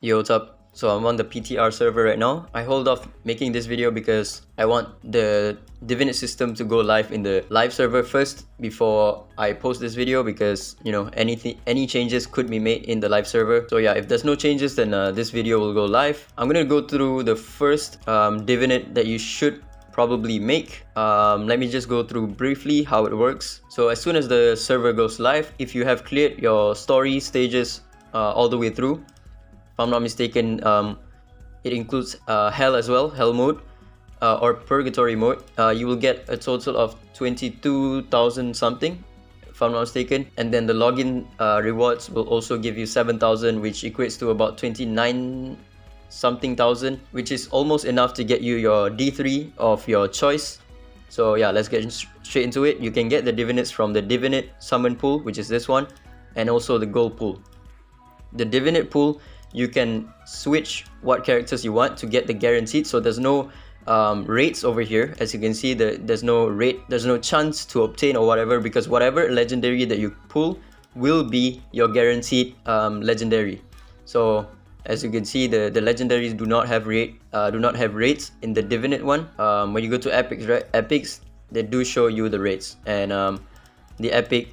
Yo, what's up? So I'm on the PTR server right now. I hold off making this video because I want the Divinate system to go live in the live server first before I post this video, because you know any changes could be made in the live server. So yeah, if there's no changes, then this video will go live. I'm gonna go through the first Divinate that you should probably make. Let me just go through briefly how it works. So as soon as the server goes live, if you have cleared your story stages all the way through, if I'm not mistaken, it includes hell as well, hell mode, or purgatory mode. You will get a total of 22,000 something, if I'm not mistaken, and then the login rewards will also give you 7,000, which equates to about 29 something thousand, which is almost enough to get you your D3 of your choice. So yeah, let's get straight into it. You can get the divinates from the Divinate summon pool, which is this one, and also the gold pool. The Divinate pool, you can switch what characters you want to get the guaranteed. So there's no rates over here. As you can see, there's no rate, there's no chance to obtain or whatever, because whatever legendary that you pull will be your guaranteed legendary. So as you can see, the legendaries do not have rates in the Divinate one. When you go to epics, right? Epics, they do show you the rates, and the epic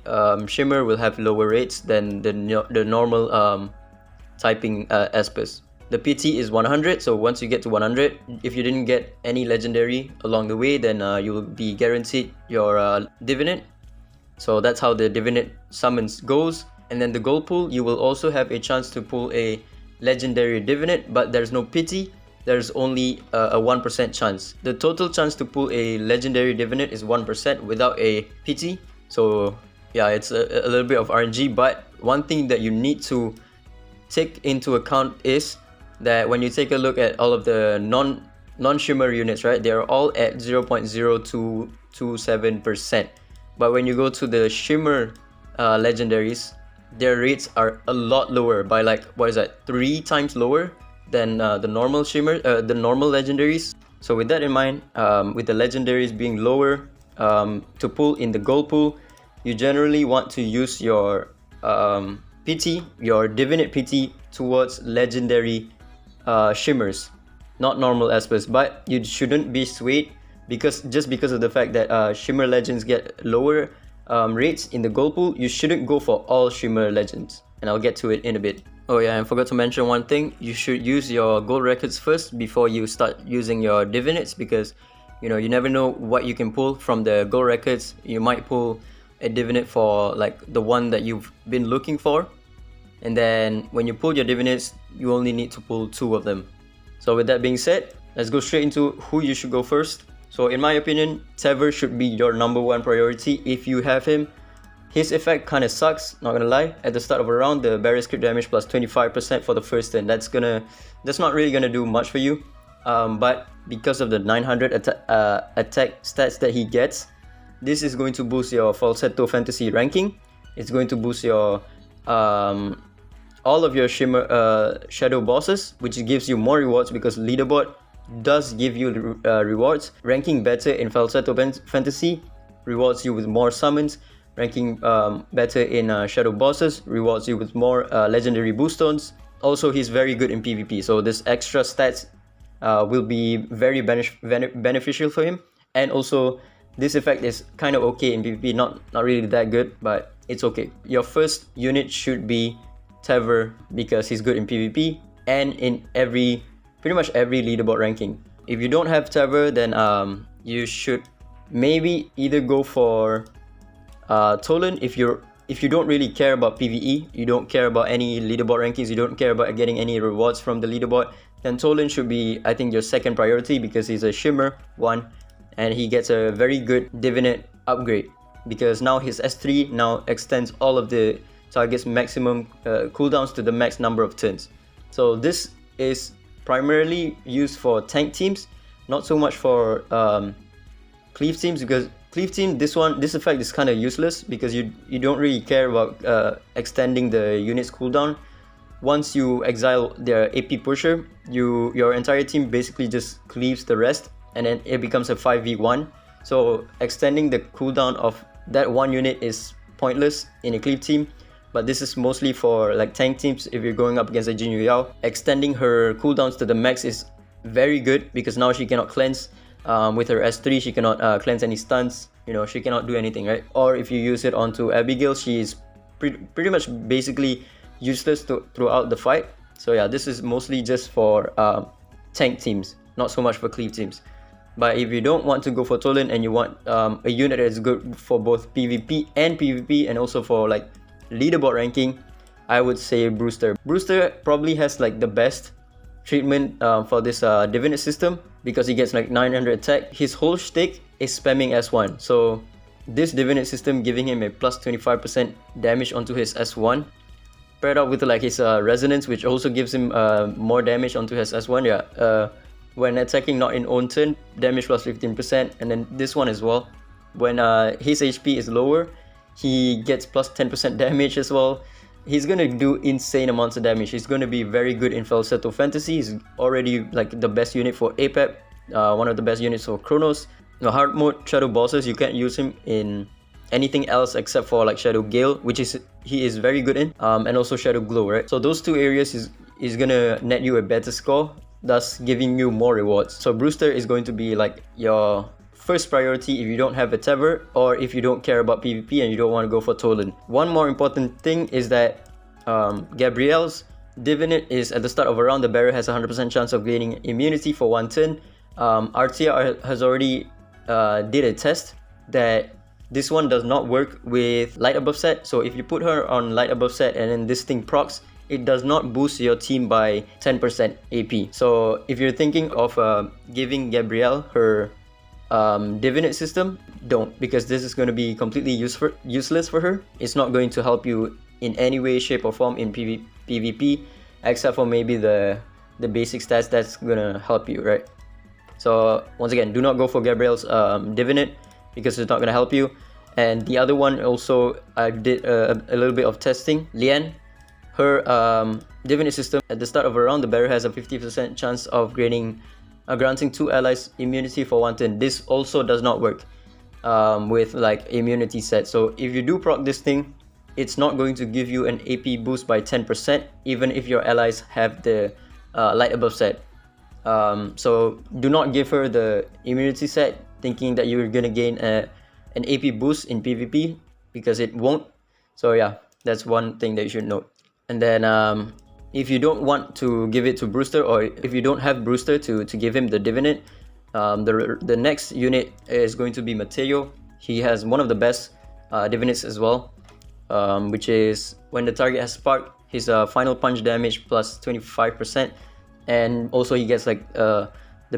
shimmer will have lower rates than the normal typing Espers. The PT is 100, so once you get to 100, if you didn't get any legendary along the way, then you will be guaranteed your Divinate. So that's how the Divinate summons goes. And then the gold pool, you will also have a chance to pull a legendary Divinate, but there's no pity. There's only a 1% chance. The total chance to pull a legendary Divinate is 1% without a pity. So yeah, it's a little bit of RNG, but one thing that you need to take into account is that when you take a look at all of the non-shimmer units, right, they're all at 0.0227%. But when you go to the shimmer legendaries, their rates are a lot lower, by like, what is that, 3 times lower than the normal shimmer, the normal legendaries. So with that in mind, with the legendaries being lower, to pull in the gold pool, you generally want to use your PT, your Divinate PT, towards legendary shimmers, not normal Espers. But you shouldn't be swayed because of the fact that shimmer legends get lower rates in the gold pool. You shouldn't go for all shimmer legends, and I'll get to it in a bit. Oh yeah, I forgot to mention one thing. You should use your gold records first before you start using your divinates, because you know, you never know what you can pull from the gold records. You might pull a divinate for like the one that you've been looking for, and then when you pull your divinates, you only need to pull 2 of them. So with that being said, let's go straight into who you should go first. So in my opinion, Tevor should be your #1 priority if you have him. His effect kind of sucks, not gonna lie. At the start of a round, the barrier crit damage plus 25% for the first turn. That's not really gonna do much for you. But because of the 900 attack stats that he gets, this is going to boost your falsetto fantasy ranking. It's going to boost your all of your shimmer shadow bosses, which gives you more rewards, because leaderboard does give you rewards. Ranking better in falsetto fantasy rewards you with more summons. Ranking better in shadow bosses rewards you with more legendary boost stones. Also, he's very good in PvP, so this extra stats will be very beneficial for him. And also, this effect is kind of okay in PvP, not really that good, but it's okay. Your first unit should be Tevor, because he's good in PvP and in pretty much every leaderboard ranking. If you don't have Tevor, then you should maybe either go for Toland. If you don't really care about PvE, you don't care about any leaderboard rankings, you don't care about getting any rewards from the leaderboard, then Toland should be, I think, your second priority, because he's a shimmer one and he gets a very good divinate upgrade, because now his S3 now extends all of the target's maximum cooldowns to the max number of turns. So this is primarily used for tank teams, not so much for cleave teams, because cleave team, this effect is kind of useless, because you don't really care about extending the unit's cooldown. Once you exile their AP pusher, your entire team basically just cleaves the rest, and then it becomes a 5v1. So extending the cooldown of that one unit is pointless in a cleave team. but this is mostly for like tank teams if you're going up against a Jin Yao. Extending her cooldowns to the max is very good because now she cannot cleanse. With her S3 she cannot cleanse any stuns, you know, she cannot do anything, right? Or if you use it onto Abigail, she is pretty much basically useless throughout the fight. So yeah, this is mostly just for tank teams, not so much for cleave teams. But if you don't want to go for Toland and you want a unit that is good for both PvP and PvP and also for like leaderboard ranking, I would say Brewster. Brewster probably has like the best treatment for this Divinate system because he gets like 900 attack. His whole shtick is spamming S1. So this Divinate system giving him a plus 25% damage onto his S1, paired up with like his resonance, which also gives him more damage onto his S1. Yeah. When attacking not in own turn, damage plus 15%, and then this one as well. When his HP is lower, he gets plus 10% damage as well. He's gonna do insane amounts of damage. He's gonna be very good in Falsetto Fantasy. He's already like the best unit for APEP, one of the best units for Chronos. Now, hard mode Shadow bosses, you can't use him in anything else except for like Shadow Gale, which he is very good in, and also Shadow Glow, right? So those two areas is gonna net you a better score, thus giving you more rewards. So Brewster is going to be like your first priority if you don't have a Tevor or if you don't care about PvP and you don't want to go for Toland. One more important thing is that Gabrielle's Divinate is at the start of a round, the barrier has a 100% chance of gaining immunity for 1 turn. RTR has already did a test that this one does not work with light above set. So if you put her on light above set and then this thing procs, it does not boost your team by 10% AP. So if you're thinking of giving Gabrielle her Divinate system, don't, because this is going to be completely useless for her. It's not going to help you in any way, shape or form in PvP, except for maybe the basic stats that's going to help you, right? So once again, do not go for Gabrielle's Divinate because it's not going to help you. And the other one also, I did a little bit of testing. LIAN, her Divinate system, at the start of a round, the barrier has a 50% chance of granting 2 allies immunity for 1 turn. This also does not work with like immunity set. So if you do proc this thing, it's not going to give you an AP boost by 10%, even if your allies have the light above set. So do not give her the immunity set thinking that you're gonna gain an AP boost in PvP, because it won't. So yeah, that's one thing that you should note. And then if you don't want to give it to Brewster, or if you don't have Brewster to give him the Divinate, the next unit is going to be Mateo. He has one of the best Divinates as well, which is when the target has Spark, his final punch damage plus 25%, and also he gets like the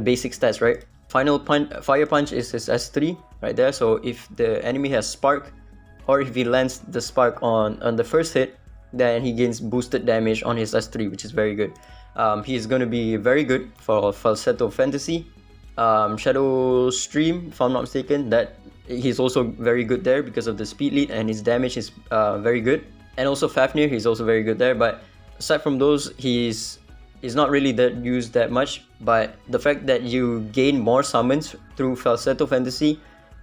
basic stats, right? Final punch, Fire Punch is his S3 right there. So if the enemy has Spark, or if he lands the Spark on the first hit, then he gains boosted damage on his S3, which is very good. He is going to be very good for Falsetto Fantasy. Shadow Stream, if I'm not mistaken, that he's also very good there because of the speed lead, and his damage is very good. And also Fafnir, he's also very good there. But aside from those, he's not really used that much. But the fact that you gain more summons through Falsetto Fantasy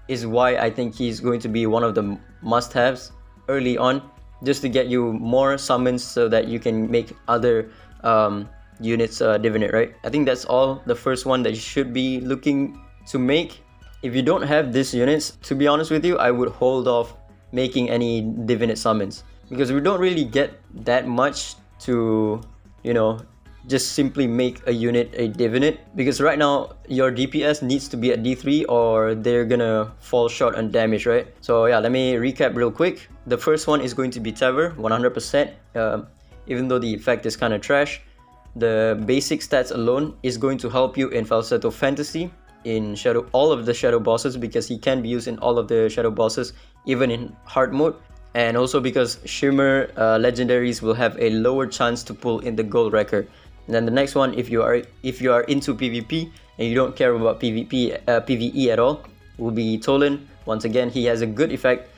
is why I think he's going to be one of the must-haves early on, just to get you more summons so that you can make other units Divinate, right? I think that's all the first one that you should be looking to make. If you don't have these units, to be honest with you, I would hold off making any Divinate summons, because we don't really get that much to, you know, just simply make a unit a Divinate, because right now your DPS needs to be at D3 or they're gonna fall short on damage, right? So yeah, let me recap real quick. The first one is going to be Tevor, 100%. Even though the effect is kind of trash, the basic stats alone is going to help you in Falsetto Fantasy, in all of the Shadow bosses, because he can be used in all of the Shadow bosses, even in hard mode. And also because Shimmer legendaries will have a lower chance to pull in the gold record. And then the next one, if you are into PvP and you don't care about PvE at all, will be Toland. Once again, he has a good effect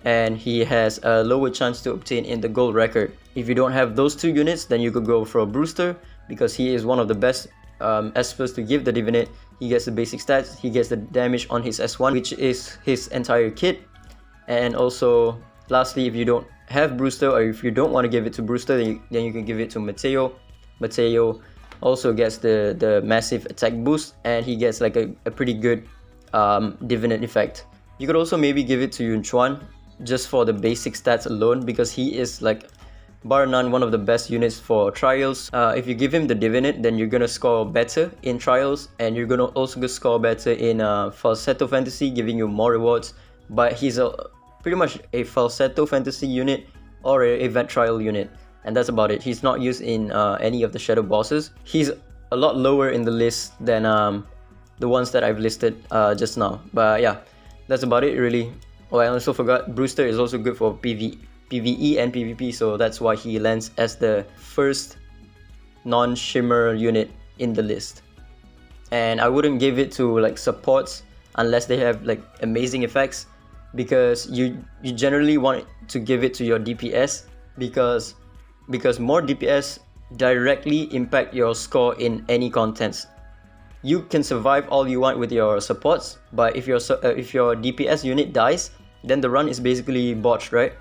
and he has a lower chance to obtain in the gold record. If you don't have those two units, then you could go for Brewster, because he is one of the best Espers to give the Divinate. He gets the basic stats, he gets the damage on his S1, which is his entire kit, and also Lastly, if you don't have Brewster, or if you don't want to give it to Brewster, then you can give it to Mateo. Mateo also gets the massive attack boost, and he gets like a pretty good Divinate effect. You could also maybe give it to Yunchuan just for the basic stats alone, because he is like bar none one of the best units for trials. If you give him the Divinate, then you're gonna score better in trials, and you're gonna also score better in Falsetto Fantasy, giving you more rewards. But he's pretty much a Falsetto Fantasy unit or a event trial unit, and that's about it. He's not used in any of the shadow bosses. He's a lot lower in the list than the ones that I've listed just now. But yeah, that's about it really. Oh, I also forgot, Brewster is also good for PvE and PvP, so that's why he lands as the first non-shimmer unit in the list. And I wouldn't give it to like supports unless they have like amazing effects, because you generally want to give it to your DPS, because more DPS directly impact your score in any contents. You can survive all you want with your supports, but if your DPS unit dies, then the run is basically botched, right?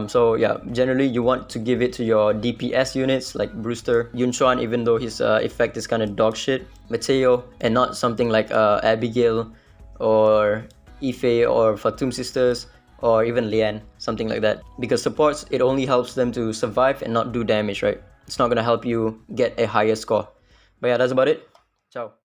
So yeah, generally you want to give it to your DPS units like Brewster, Yunchuan, even though his effect is kind of dog shit, Mateo, and not something like Abigail or Ife or Fatum Sisters or even Lian, something like that. Because supports, it only helps them to survive and not do damage, right? It's not gonna help you get a higher score. But yeah, that's about it. Ciao.